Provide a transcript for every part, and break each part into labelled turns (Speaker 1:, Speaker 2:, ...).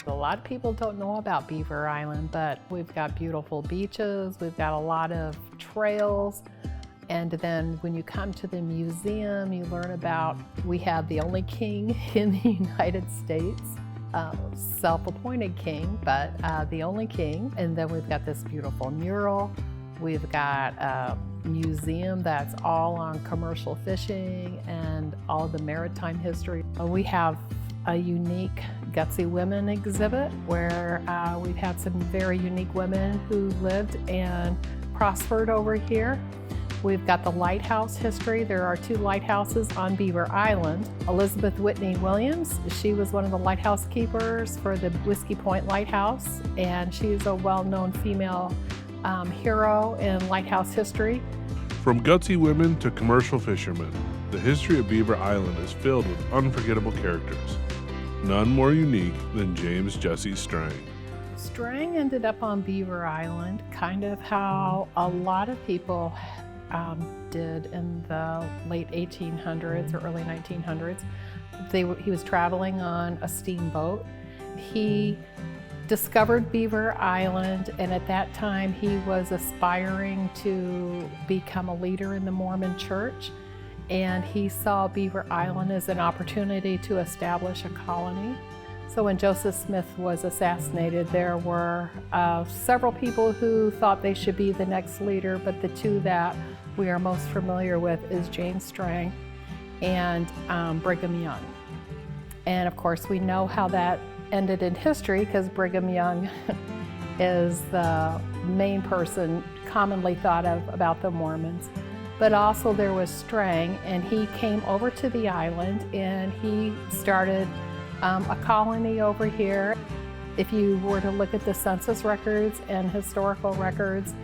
Speaker 1: A lot of people don't know about Beaver Island, but we've got beautiful beaches, we've got a lot of trails, and then when you come to the museum, you learn about, we have the only king in the United States, self-appointed king, but the only king. And then we've got this beautiful mural. We've got a museum that's all on commercial fishing and all the maritime history. We have a unique Gutsy Women exhibit where we've had some very unique women who lived and prospered over here. We've got the lighthouse history. There are 2 lighthouses on Beaver Island. Elizabeth Whitney Williams, she was one of the lighthouse keepers for the Whiskey Point Lighthouse, and she's a well-known female hero in lighthouse history.
Speaker 2: From gutsy women to commercial fishermen, the history of Beaver Island is filled with unforgettable characters. None more unique than James Jesse Strang.
Speaker 1: Strang ended up on Beaver Island, kind of how a lot of people did in the late 1800s or early 1900s. He was traveling on a steamboat. He discovered Beaver Island, and at that time he was aspiring to become a leader in the Mormon church, and he saw Beaver Island as an opportunity to establish a colony. So when Joseph Smith was assassinated, there were several people who thought they should be the next leader, but the 2 that we are most familiar with is James Strang and Brigham Young. And of course we know how that ended in history because Brigham Young is the main person commonly thought of about the Mormons. But also there was Strang, and he came over to the island and he started a colony over here. If you were to look at the census records and historical records,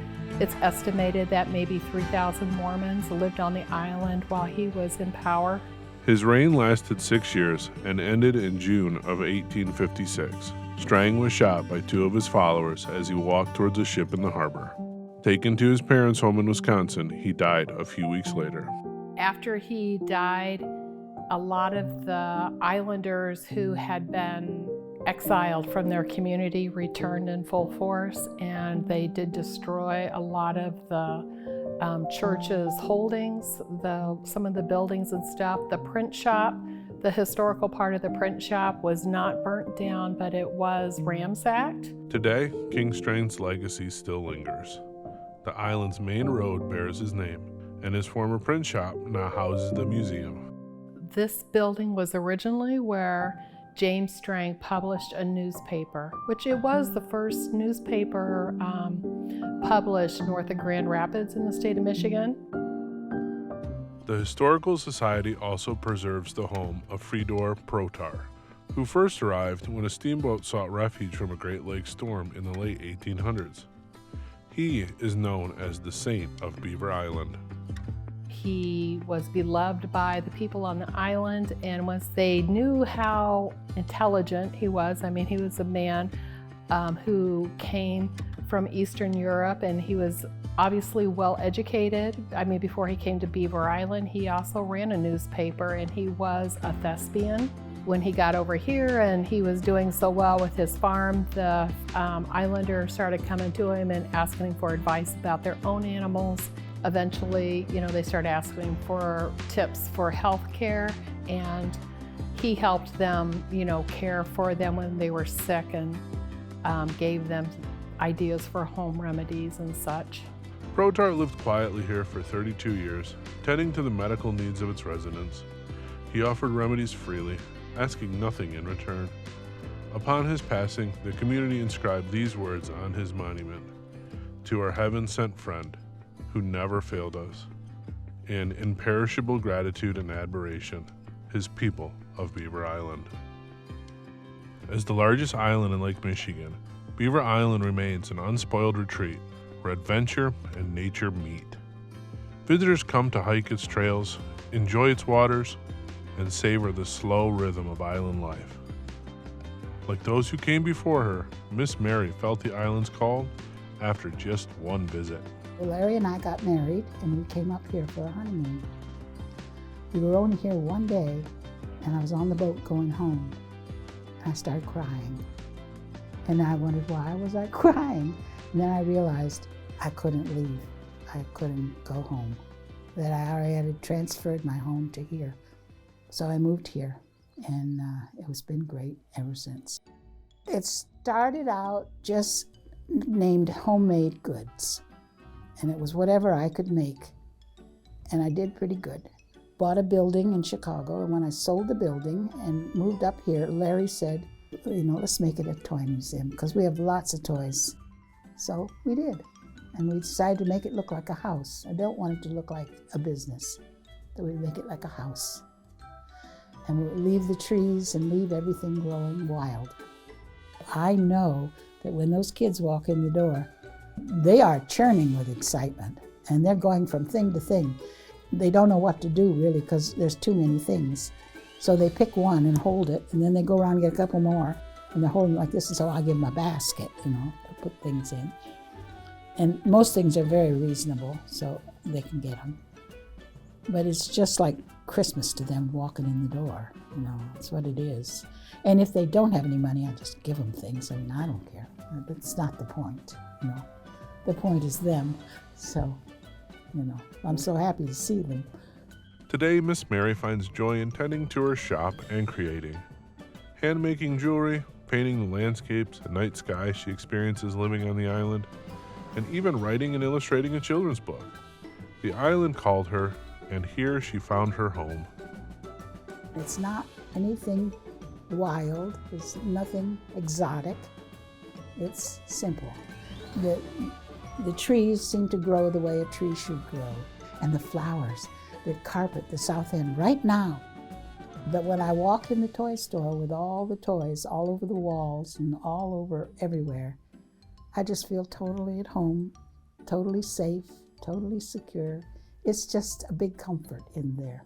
Speaker 1: it's estimated that maybe 3,000 Mormons lived on the island while he was in power.
Speaker 2: His reign lasted 6 years and ended in June of 1856. Strang was shot by 2 of his followers as he walked towards a ship in the harbor. Taken to his parents' home in Wisconsin, he died a few weeks later.
Speaker 1: After he died, a lot of the islanders who had been exiled from their community returned in full force, and they did destroy a lot of the church's holdings, some of the buildings and stuff. The print shop, the historical part of the print shop was not burnt down, but it was ransacked.
Speaker 2: Today, King Strang's legacy still lingers. The island's main road bears his name, and his former print shop now houses the museum.
Speaker 1: This building was originally where James Strang published a newspaper, which it was the first newspaper published north of Grand Rapids in the state of Michigan.
Speaker 2: The Historical Society also preserves the home of Fedor Protar, who first arrived when a steamboat sought refuge from a Great Lakes storm in the late 1800s. He is known as the Saint of Beaver Island.
Speaker 1: He was beloved by the people on the island, and once they knew how intelligent he was, I mean, he was a man who came from Eastern Europe, and he was obviously well educated. I mean, before he came to Beaver Island, he also ran a newspaper, and he was a thespian. When he got over here and he was doing so well with his farm, the islanders started coming to him and asking him for advice about their own animals. Eventually, they started asking for tips for health care, and he helped them, care for them when they were sick, and gave them ideas for home remedies and such.
Speaker 2: Protar lived quietly here for 32 years, tending to the medical needs of its residents. He offered remedies freely, asking nothing in return. Upon his passing, the community inscribed these words on his monument: "To our heaven-sent friend, who never failed us. In imperishable gratitude and admiration, his people of Beaver Island." As the largest island in Lake Michigan, Beaver Island remains an unspoiled retreat where adventure and nature meet. Visitors come to hike its trails, enjoy its waters, and savor the slow rhythm of island life. Like those who came before her, Miss Mary felt the island's call after just one visit.
Speaker 3: Larry and I got married, and we came up here for a honeymoon. We were only here one day, and I was on the boat going home, and I started crying. And I wondered why was I crying. And then I realized I couldn't leave. I couldn't go home. That I already had transferred my home to here. So I moved here, and it's been great ever since. It started out just named homemade goods, and it was whatever I could make, and I did pretty good. Bought a building in Chicago, and when I sold the building and moved up here, Larry said, let's make it a toy museum, because we have lots of toys. So we did, and we decided to make it look like a house. I don't want it to look like a business, so we make it like a house. And we'll leave the trees and leave everything growing wild. I know that when those kids walk in the door, they are churning with excitement, and they're going from thing to thing. They don't know what to do, really, because there's too many things. So they pick one and hold it, and then they go around and get a couple more, and they're holding like this, and so I give them a basket, to put things in. And most things are very reasonable, so they can get them. But it's just like Christmas to them walking in the door, that's what it is. And if they don't have any money, I just give them things. I don't care. That's not the point, The point is them. So, I'm so happy to see them.
Speaker 2: Today, Miss Mary finds joy in tending to her shop and creating. Hand-making jewelry, painting the landscapes and night sky she experiences living on the island, and even writing and illustrating a children's book. The island called her, and here she found her home.
Speaker 3: It's not anything wild, it's nothing exotic, it's simple. The trees seem to grow the way a tree should grow, and the flowers that carpet the south end right now. But when I walk in the toy store with all the toys all over the walls and all over everywhere, I just feel totally at home, totally safe, totally secure. It's just a big comfort in there.